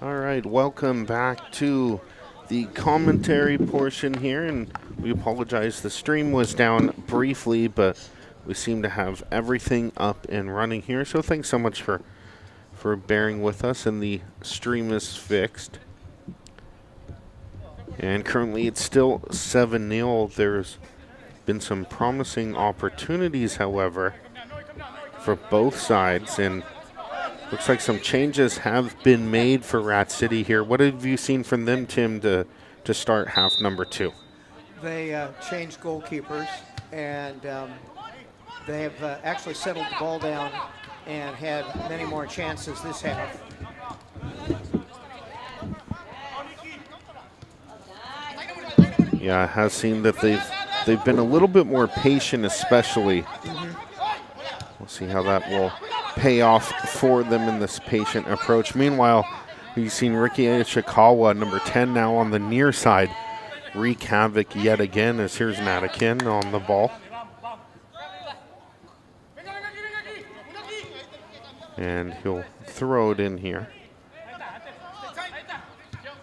All right, welcome back to the commentary portion here, and we apologize. The stream was down briefly, but we seem to have everything up and running here. So thanks so much for bearing with us, and the stream is fixed. And currently it's still 7-0. There's been some promising opportunities, however, for both sides, and looks like some changes have been made for Rat City here. What have you seen from them, Tim, to start half number 2? They changed goalkeepers, and they have actually settled the ball down and had many more chances this half. Yeah, it has seemed that they've been a little bit more patient, especially. We'll see how that will pay off for them in this patient approach. Meanwhile, we've seen Ricky Ishikawa, number 10, now on the near side, wreak havoc yet again, as here's Matakin on the ball. And he'll throw it in here.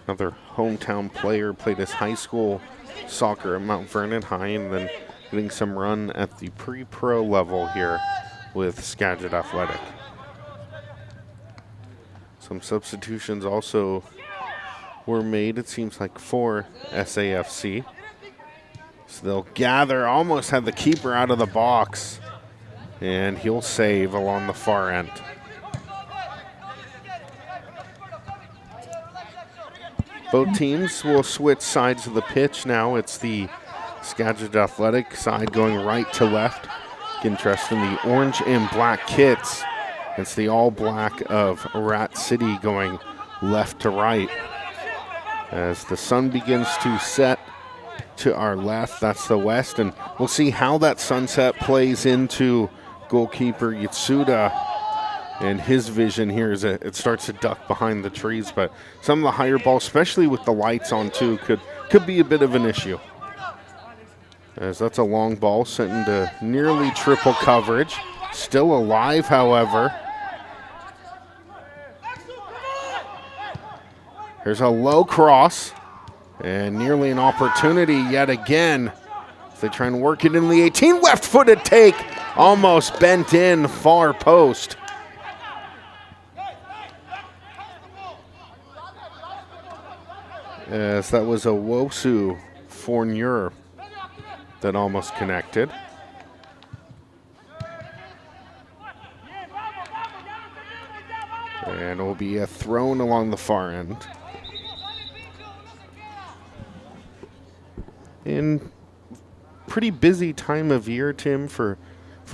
Another hometown player, played his high school soccer at Mount Vernon High, and then getting some run at the pre-pro level here with Skagit Athletic. Some substitutions also were made, it seems like, for SAFC. So they'll gather, almost had the keeper out of the box, and he'll save along the far end. Both teams will switch sides of the pitch now. It's the Skagit Athletic side going right to left. Interesting, the orange and black kits. It's the all black of Rat City going left to right. As the sun begins to set to our left, that's the west, and we'll see how that sunset plays into goalkeeper Yatsuda and his vision here as it starts to duck behind the trees. But some of the higher balls, especially with the lights on too, could be a bit of an issue. As that's a long ball sent into nearly triple coverage. Still alive, however. Here's a low cross, and nearly an opportunity yet again. They try and work it in the 18. Left-footed take, almost bent in, far post. As that was a Wosu Fournier that almost connected. And it will be a thrown along the far end. In pretty busy time of year, Tim, for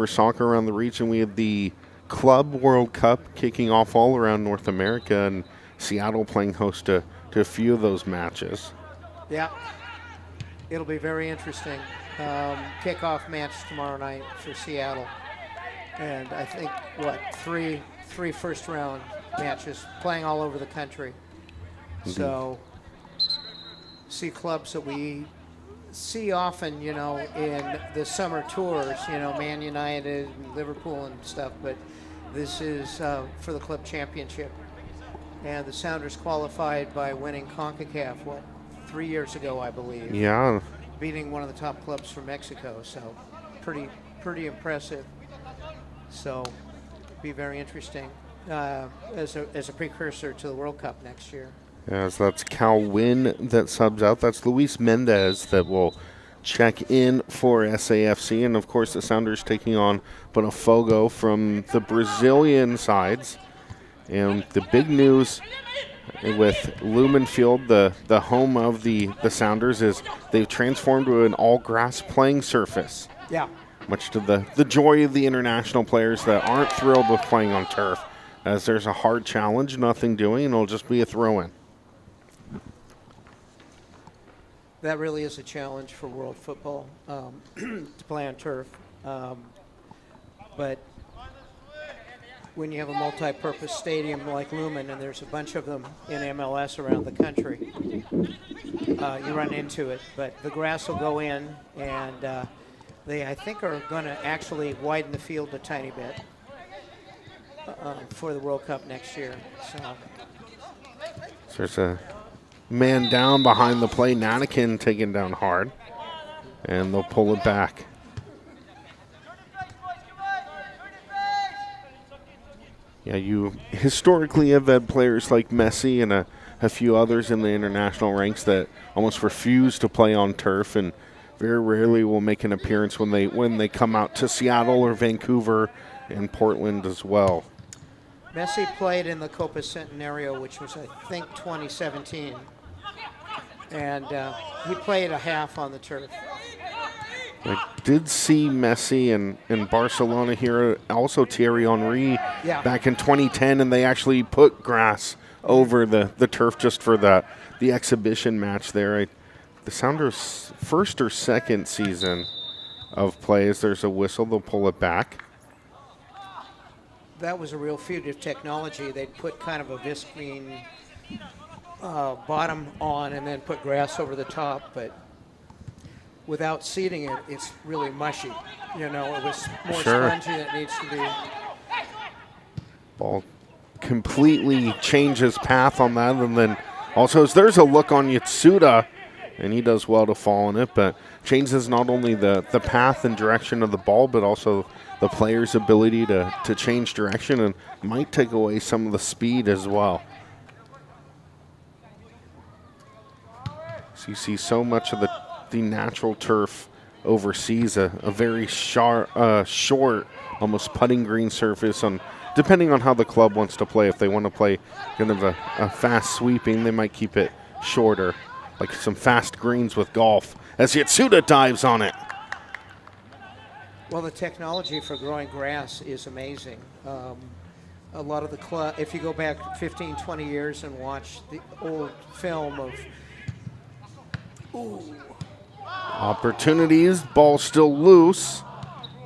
soccer around the region. We had the Club World Cup kicking off all around North America, and Seattle playing host to a few of those matches. Yeah, it'll be very interesting. Kickoff match tomorrow night for Seattle. And I think, three first-round matches playing all over the country. Mm-hmm. So, see clubs that we see often, in the summer tours, Man United, and Liverpool and stuff, but this is for the club championship. And the Sounders qualified by winning CONCACAF, 3 years ago, I believe. Yeah. Beating one of the top clubs from Mexico, so pretty impressive. So, be very interesting as a precursor to the World Cup next year. As that's Cal Wynn that subs out. That's Luis Mendez that will check in for SAFC. And, of course, the Sounders taking on Botafogo from the Brazilian sides. And the big news with Lumen Field, the home of the Sounders, is they've transformed to an all-grass playing surface. Yeah. Much to the joy of the international players that aren't thrilled with playing on turf, as there's a hard challenge, nothing doing, and it'll just be a throw-in. That really is a challenge for world football, to play on turf. But when you have a multi-purpose stadium like Lumen, and there's a bunch of them in MLS around the country, you run into it. But the grass will go in, and they, I think, are going to actually widen the field a tiny bit for the World Cup next year. So There's a man down behind the play. Nanikin taken down hard. And they'll pull it back. Yeah, you historically have had players like Messi and a few others in the international ranks that almost refuse to play on turf and very rarely will make an appearance when they come out to Seattle or Vancouver and Portland as well. Messi played in the Copa Centenario, which was, I think, 2017. And he played a half on the turf. I did see Messi in Barcelona here, also Thierry Henry back in 2010, and they actually put grass over the turf just for the exhibition match there. The Sounders' first or second season of play, as there's a whistle, they'll pull it back. That was a real feat of technology. They'd put kind of a visqueen bottom on and then put grass over the top, but without seeding it, it's really mushy. You know, it was more spongy than it needs to be. Ball completely changes path on that, and then also there's a look on Yatsuda, and he does well to fall on it, but changes not only the path and direction of the ball, but also the player's ability to change direction and might take away some of the speed as well. So you see so much of the natural turf overseas, a very short, almost putting green surface on, depending on how the club wants to play. If they want to play kind of a fast sweeping, they might keep it shorter, like some fast greens with golf, as Yatsuda dives on it. Well, the technology for growing grass is amazing. A lot of the club, if you go back 15, 20 years and watch the old film of opportunities, ball still loose,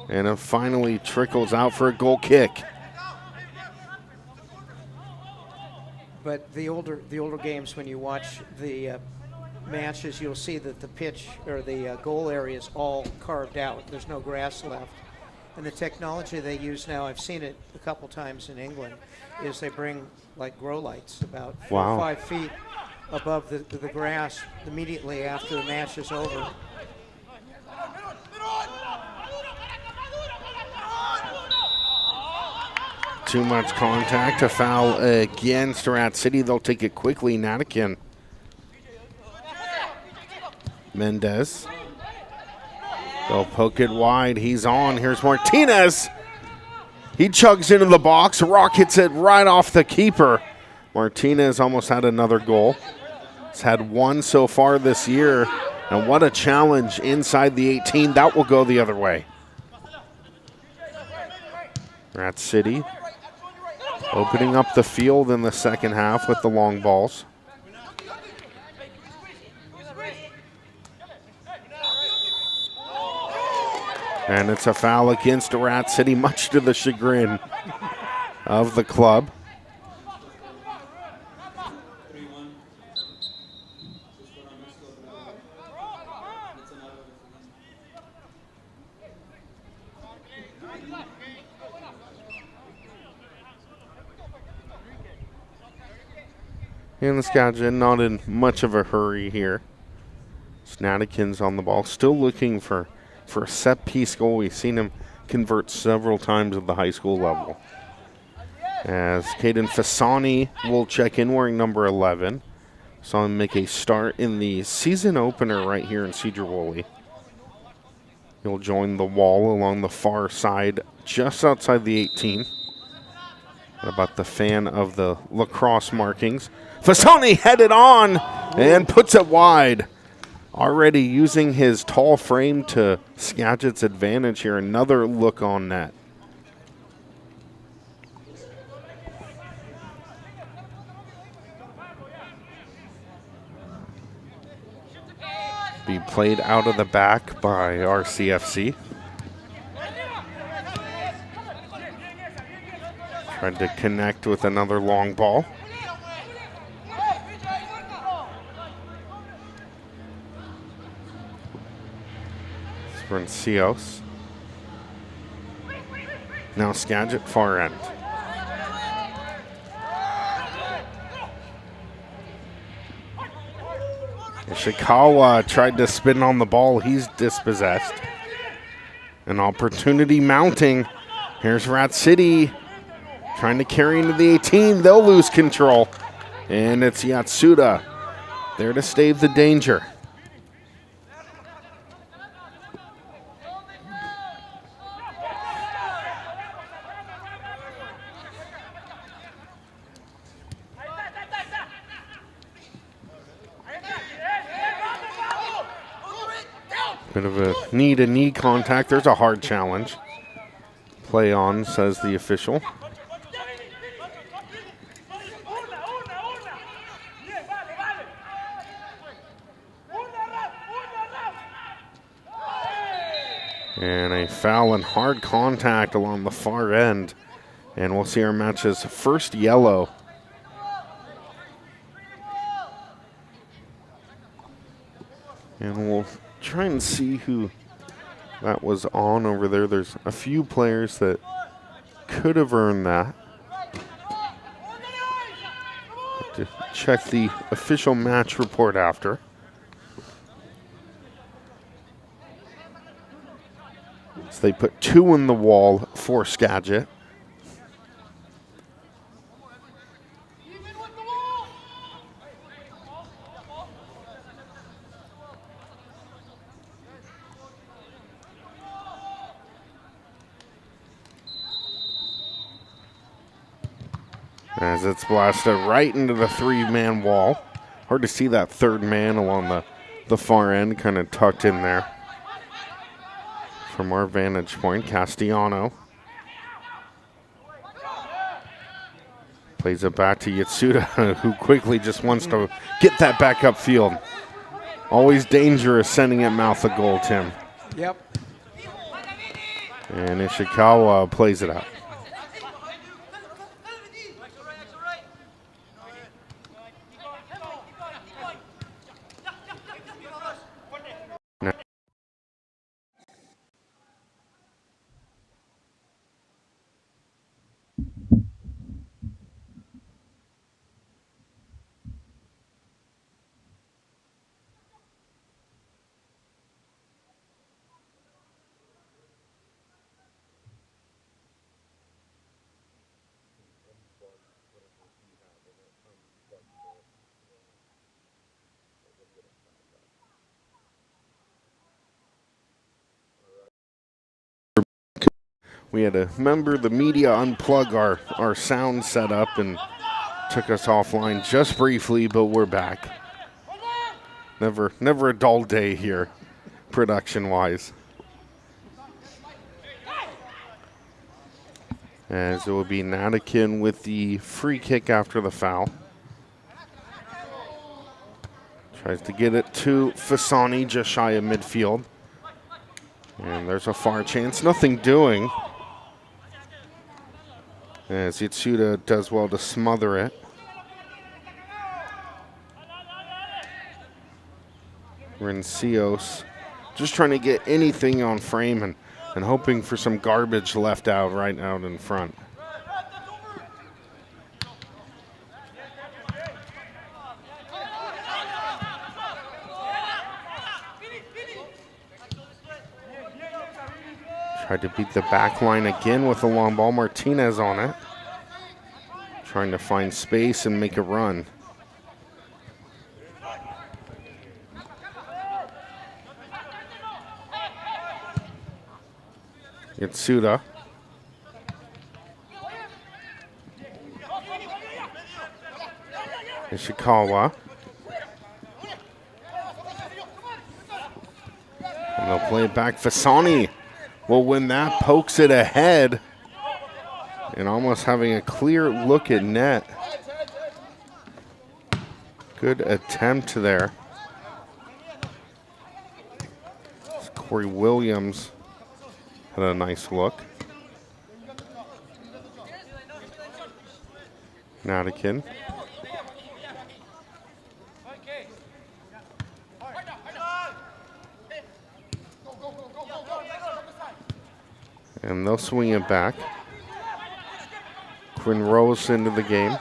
and it finally trickles out for a goal kick. But the older games, when you watch the matches, you'll see that the pitch or the goal area is all carved out. There's no grass left. And the technology they use now, I've seen it a couple times in England, is they bring like grow lights about 4 or 5 feet above the grass immediately after the match is over. Too much contact, a foul against Rat City. They'll take it quickly. Nanikin. Mendez. They'll poke it wide. He's on. Here's Martinez. He chugs into the box. Rockets it right off the keeper. Martinez almost had another goal. He's had one so far this year. And what a challenge inside the 18. That will go the other way. Rat City opening up the field in the second half with the long balls. And it's a foul against Rat City, much to the chagrin of the club. And the Skagit not in much of a hurry here. Nanikin's on the ball, still looking for a set-piece goal. We've seen him convert several times at the high school level. As Caden Fasani will check in wearing number 11. Saw him make a start in the season opener right here in Cedar Woolley. He'll join the wall along the far side, just outside the 18. What about the fan of the lacrosse markings? Fasani headed on and puts it wide. Already using his tall frame to Skagit's advantage here. Another look on net. Be played out of the back by RCFC. Tried to connect with another long ball. Cios. Now Skagit far end. Ishikawa tried to spin on the ball. He's dispossessed. An opportunity mounting. Here's Rat City trying to carry into the 18. They'll lose control. And it's Yatsuda there to stave the danger. Bit of a knee-to-knee contact. There's a hard challenge. Play on, says the official. And a foul and hard contact along the far end. And we'll see our match's first yellow. And we'll try and see who that was on over there. There's a few players that could have earned that. Have to check the official match report after. So they put 2 in the wall for Skagit. As it's blasted right into the 3-man wall. Hard to see that third man along the far end, kind of tucked in there. From our vantage point, Castellano plays it back to Yatsuda, who quickly just wants to get that back upfield. Always dangerous sending it mouth of goal, Tim. Yep. And Ishikawa plays it out. We had a member of the media unplug our sound setup and took us offline just briefly, but we're back. Never a dull day here, production-wise. As it will be Natikin with the free kick after the foul. Tries to get it to Fasani just shy of midfield. And there's a far chance, nothing doing. As Yatsuda does well to smother it. Rencios just trying to get anything on frame and hoping for some garbage left out right out in front. Tried to beat the back line again with a long ball. Martinez on it. Trying to find space and make a run. Yatsuda. Ishikawa. And they'll play it back. Fasani will win that, pokes it ahead, and almost having a clear look at net. Good attempt there. Corey Williams had a nice look. Natikin. And they'll swing it back. Quinn Rose into the game.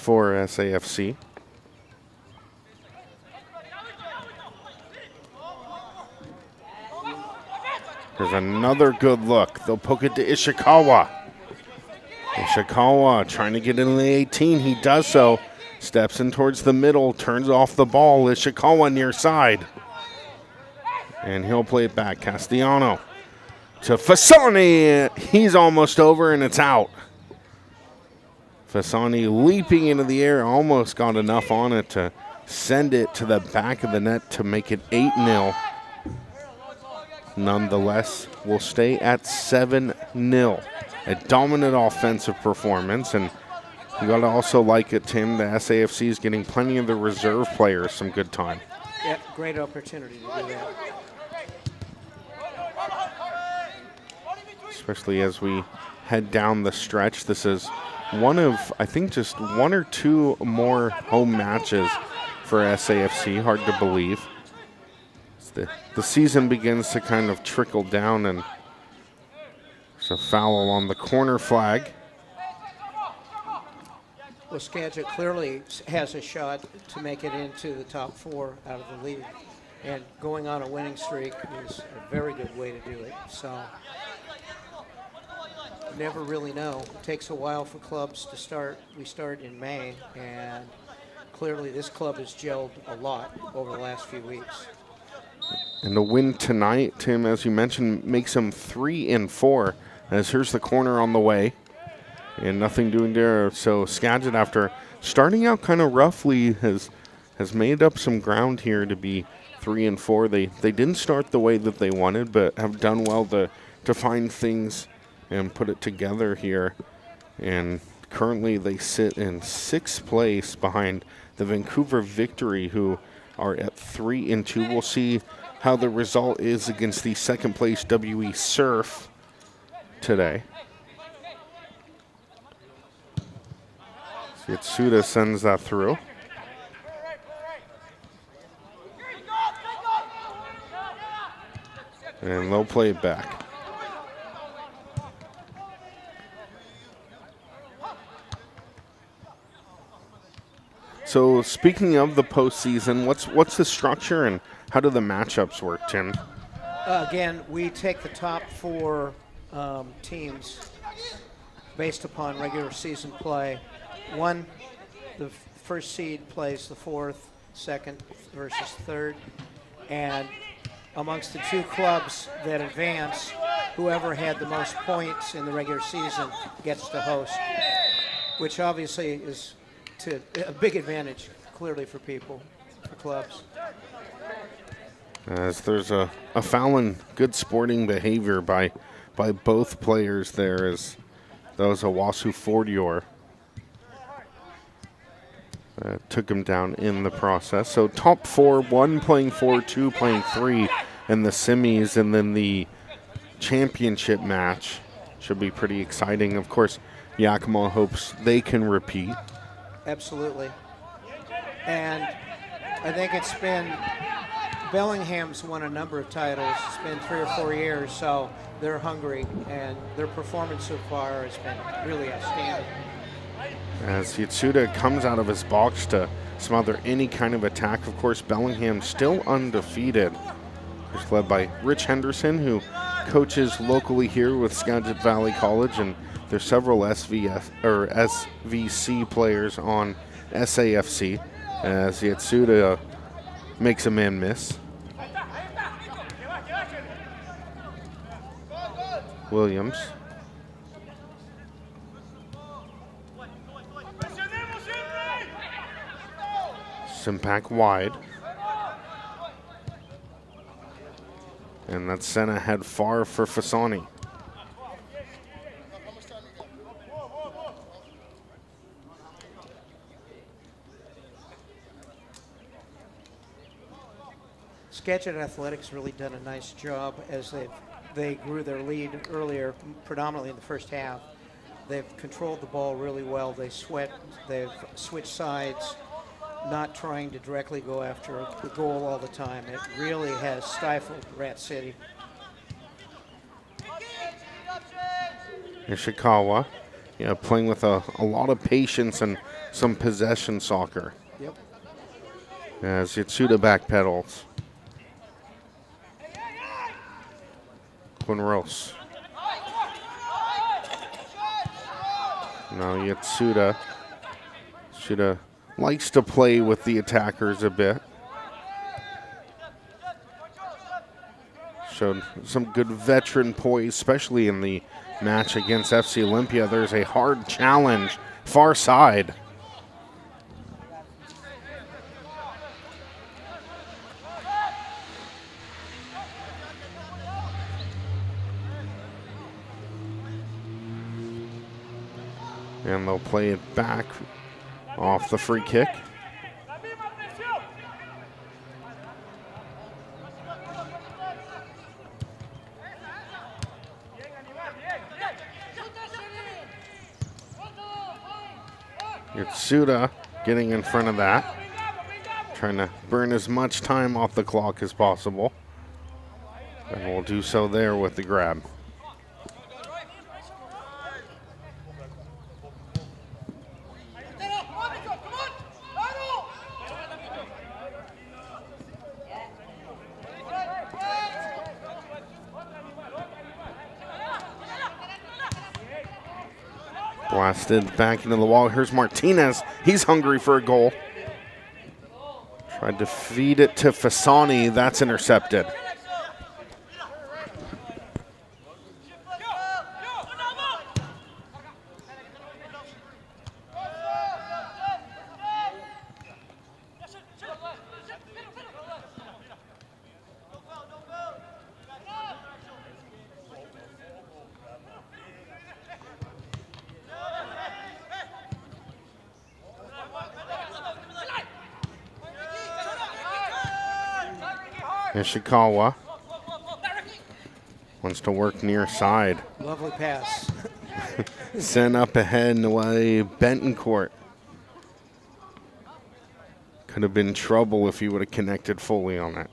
for SAFC. There's another good look. They'll poke it to Ishikawa. Ishikawa trying to get into the 18. He does so. Steps in towards the middle, turns off the ball. Ishikawa near side. And he'll play it back. Castellano to Fasani. He's almost over and it's out. Fasani leaping into the air, almost got enough on it to send it to the back of the net to make it 8-0. Nonetheless, we'll stay at 7-0. A dominant offensive performance, and you got to also like it, Tim. The SAFC is getting plenty of the reserve players some good time. Yep, great opportunity to do that. Especially as we head down the stretch. This is one of, I think, just one or two more home matches for SAFC. Hard to believe. The season begins to kind of trickle down, and there's a foul on the corner flag. Well, Skagit clearly has a shot to make it into the top 4 out of the league. And going on a winning streak is a very good way to do it. So, you never really know. It takes a while for clubs to start. We start in May, and clearly this club has gelled a lot over the last few weeks. And the win tonight, Tim, as you mentioned, makes them 3-4. As here's the corner on the way. And nothing doing there. So Skagit, after starting out kind of roughly, has made up some ground here to be 3-4. They didn't start the way that they wanted, but have done well to find things and put it together here. And currently they sit in 6th place behind the Vancouver Victory, who are at 3-2. We'll see how the result is against the 2nd place WE Surf today. Yatsuda sends that through. And they'll play it back. So speaking of the postseason, what's the structure and how do the matchups work, Tim? Again, we take the top 4 teams based upon regular season play. The first seed plays the 4th, 2nd versus 3rd, and amongst the 2 clubs that advance, whoever had the most points in the regular season gets to host, which obviously is to a big advantage, clearly, for people, for clubs. As there's a foul in good sporting behavior by both players there, as that was a Wasu Fordior. Took him down in the process. So top 4, 1 playing 4, 2 playing 3 in the semis, and then the championship match should be pretty exciting. Of course, Yakima hopes they can repeat. Absolutely. And I think it's been, Bellingham's won a number of titles. It's been 3 or 4 years, so they're hungry, and their performance so far has been really outstanding. As Yatsuda comes out of his box to smother any kind of attack. Of course, Bellingham still undefeated. It's led by Rich Henderson, who coaches locally here with Skagit Valley College, and there's several SVC players on SAFC, as Yatsuda makes a man miss. Williams. Simpak wide. And that's sent ahead far for Fasani. Skagit Athletics really done a nice job as they grew their lead earlier, predominantly in the first half. They've controlled the ball really well. They've switched sides, not trying to directly go after the goal all the time. It really has stifled Rat City. Ishikawa Yeah, playing with a lot of patience and some possession soccer. Yep. As Yatsuda backpedals. Quinros. Now Yatsuda. Yatsuda likes to play with the attackers a bit. Showed some good veteran poise, especially in the match against FC Olympia. There's a hard challenge, far side. And they'll play it back off the free kick. Yatsuda getting in front of that. Trying to burn as much time off the clock as possible. And we'll do so there with the grab. Blasted back into the wall. Here's Martinez. He's hungry for a goal. Tried to feed it to Fasani. That's intercepted. Ishikawa wants to work near side. Lovely pass. Sent up ahead and away. Bentoncourt. Could have been trouble if he would have connected fully on that.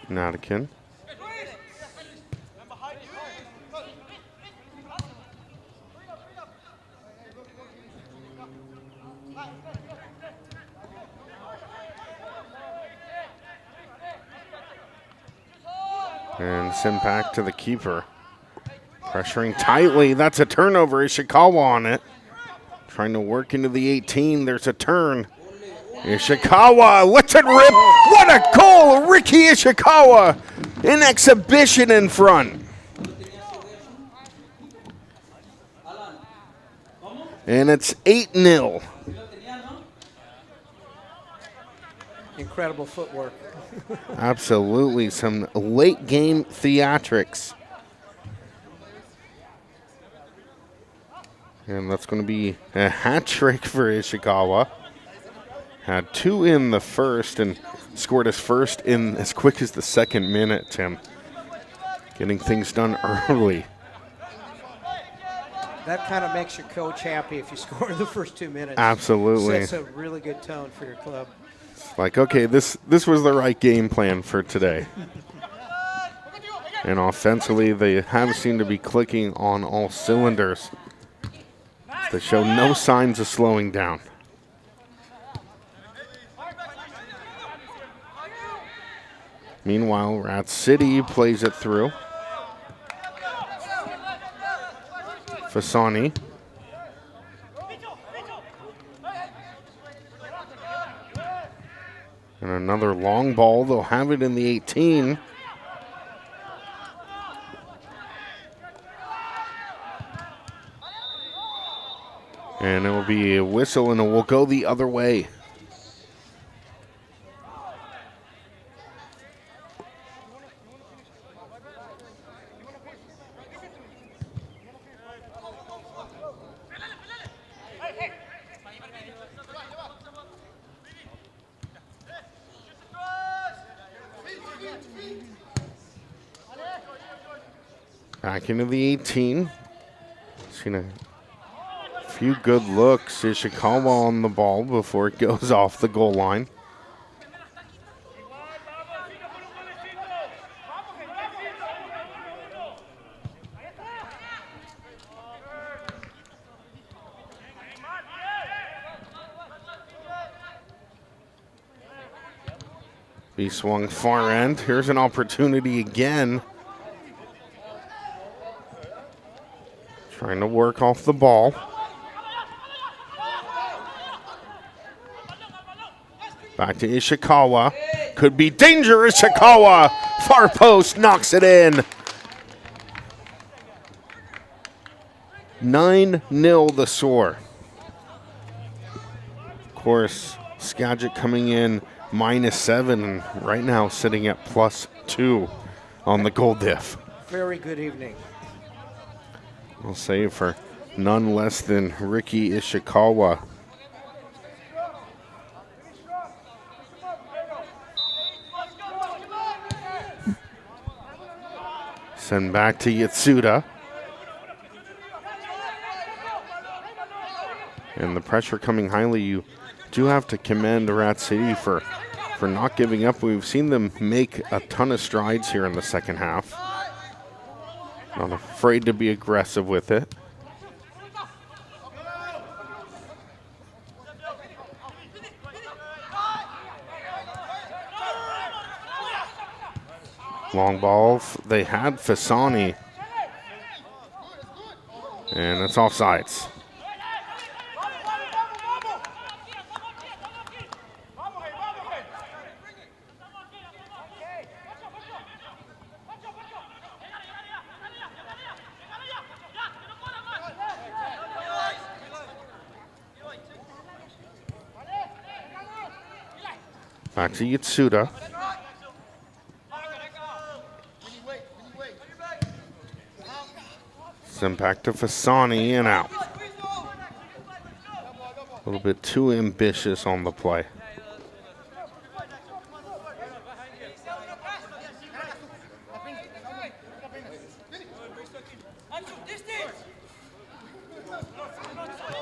Nadikin. And sent back to the keeper. Pressuring tightly. That's a turnover. Ishikawa on it. Trying to work into the 18. There's a turn. Ishikawa lets it rip. What a goal! Ricky Ishikawa in exhibition in front. And it's 8-0. Incredible footwork. Absolutely. Some late game theatrics. And that's going to be a hat trick for Ishikawa. Had 2 in the first and scored his first in as quick as the second minute, Tim. Getting things done early. That kind of makes your coach happy if you score in the first 2 minutes. Absolutely. Sets a really good tone for your club. Like, okay, this was the right game plan for today. And offensively, they have seemed to be clicking on all cylinders. They show no signs of slowing down. Meanwhile, Rat City plays it through. Fasani. And another long ball. They'll have it in the 18. And it will be a whistle, and it will go the other way. Back into the 18. Seen a few good looks. Ishikawa on the ball before it goes off the goal line. He swung far end. Here's an opportunity again. Trying to work off the ball. Back to Ishikawa. Could be danger, Ishikawa. Far post knocks it in. 9-0 the score. Of course, Skagit coming in -7 and right now sitting at +2 on the goal diff. Very good evening. I'll say for none less than Ricky Ishikawa. Send back to Yatsuda. And the pressure coming highly, you do have to commend Rat City for not giving up. We've seen them make a ton of strides here in the second half. Not afraid to be aggressive with it. Long ball, they had Fasani. And it's offsides. Back to Yatsuda. Send back to Fasani and out. A little bit too ambitious on the play.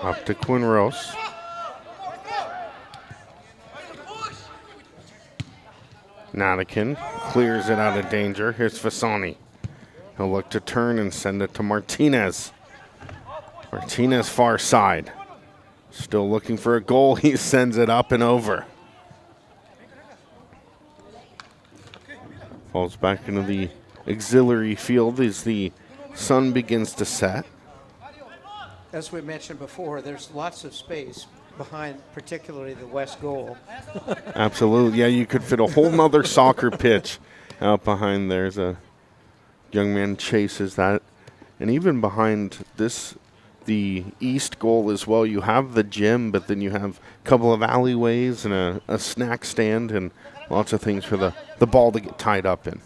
Up to Quinrose. Natikin clears it out of danger. Here's Fasani. He'll look to turn and send it to Martinez. Martinez far side. Still looking for a goal. He sends it up and over. Falls back into the auxiliary field as the sun begins to set. As we mentioned before, there's lots of space behind particularly the west goal. Absolutely. Yeah, you could fit a whole nother soccer pitch out behind there. There's a young man chases that. And even behind this, the east goal as well, you have the gym, but then you have a couple of alleyways and a snack stand and lots of things for the ball to get tied up in.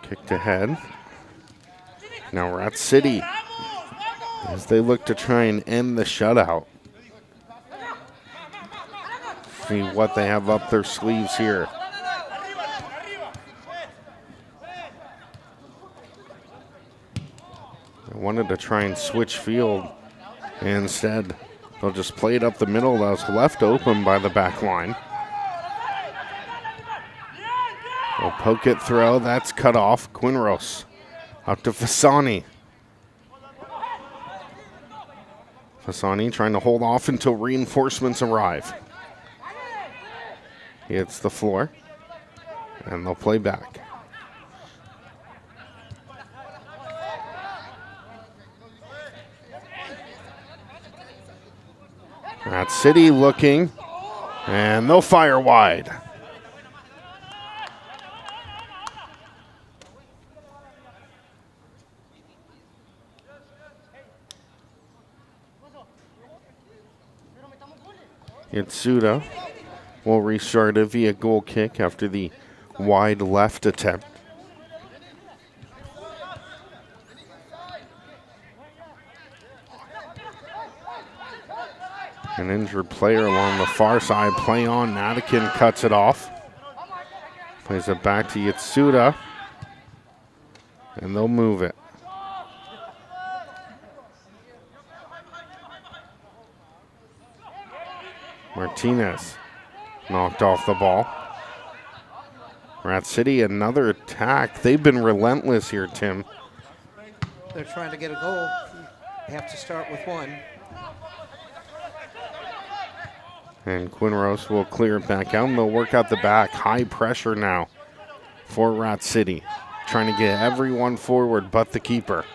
Kicked ahead. Now Rat City as they look to try and end the shutout. See what they have up their sleeves here. I wanted to try and switch field. Instead, they'll just play it up the middle. That was left open by the back line. They'll poke it throw. That's cut off. Quinrose up to Fasani. Fasani trying to hold off until reinforcements arrive. He hits the floor, and they'll play back. Rat City looking, and they'll fire wide. Yatsuda will restart it via goal kick after the wide left attempt. An injured player along the far side. Play on. Natikin cuts it off. Plays it back to Yatsuda. And they'll move it. Martinez knocked off the ball. Rat City, another attack. They've been relentless here, Tim. They're trying to get a goal. You have to start with one. And Quinrose will clear it back out, and they'll work out the back. High pressure now for Rat City. Trying to get everyone forward but the keeper.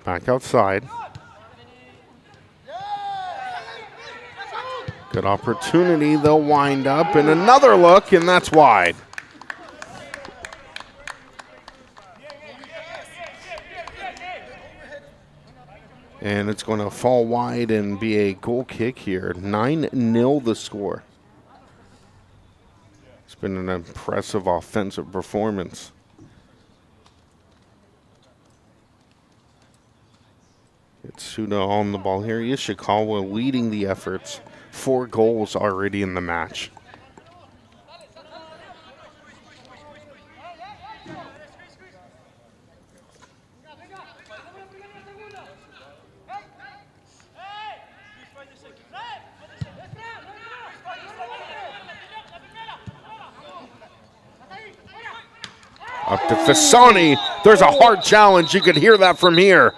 Back outside. Good opportunity. They'll wind up, and another look, and that's wide. And it's going to fall wide and be a goal kick here. 9-0 the score. It's been an impressive offensive performance. It's Suda on the ball here. Ishikawa leading the efforts. 4 goals already in the match. Up to Fasani. There's a hard challenge. You could hear that from here.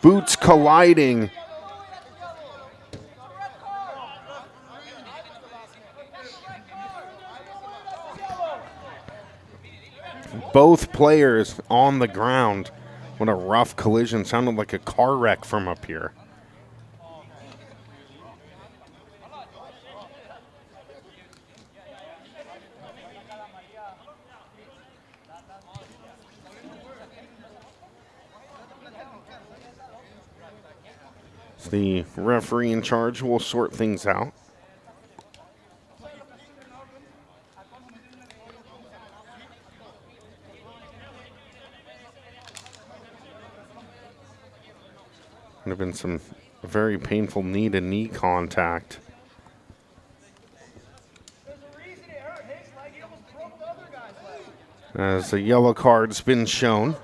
Boots colliding. Both players on the ground. What a rough collision. Sounded like a car wreck from up here. The referee in charge will sort things out. Would have been some very painful knee-to-knee contact. As a yellow card's been shown.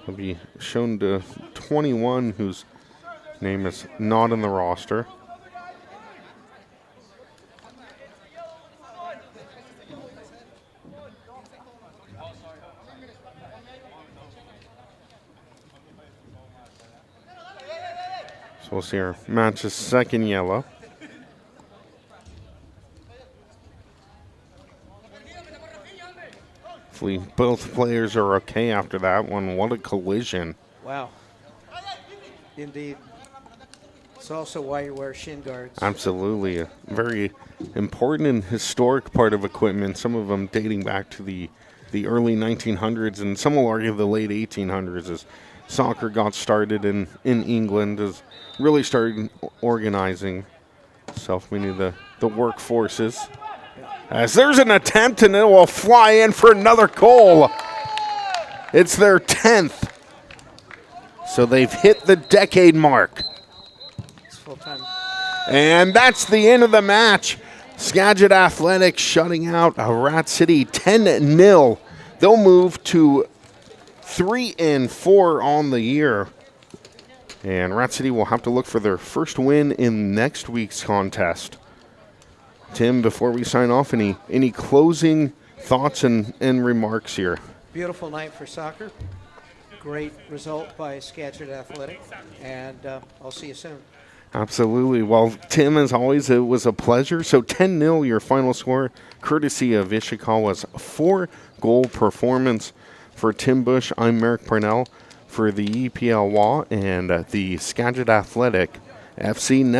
Will be shown to 21, whose name is not in the roster. So we'll see our match's second yellow. Hopefully both players are okay after that one. What a collision. Wow. Indeed. It's also why you wear shin guards. Absolutely. A very important and historic part of equipment, some of them dating back to the early 1900s, and some will argue the late 1800s as soccer got started in England, as really started organizing itself, meaning the workforces. As there's an attempt, and it will fly in for another goal. It's their 10th. So they've hit the decade mark. It's full time. And that's the end of the match. Skagit Athletics shutting out Rat City 10-0. They'll move to 3-4 on the year. And Rat City will have to look for their first win in next week's contest. Tim, before we sign off, any closing thoughts and remarks here? Beautiful night for soccer. Great result by Skagit Athletic, and I'll see you soon. Absolutely. Well, Tim, as always, it was a pleasure. So 10-0, your final score, courtesy of Ishikawa's 4-goal performance. For Tim Bush, I'm Merrick Parnell for the EPL WA and the Skagit Athletic FC Network.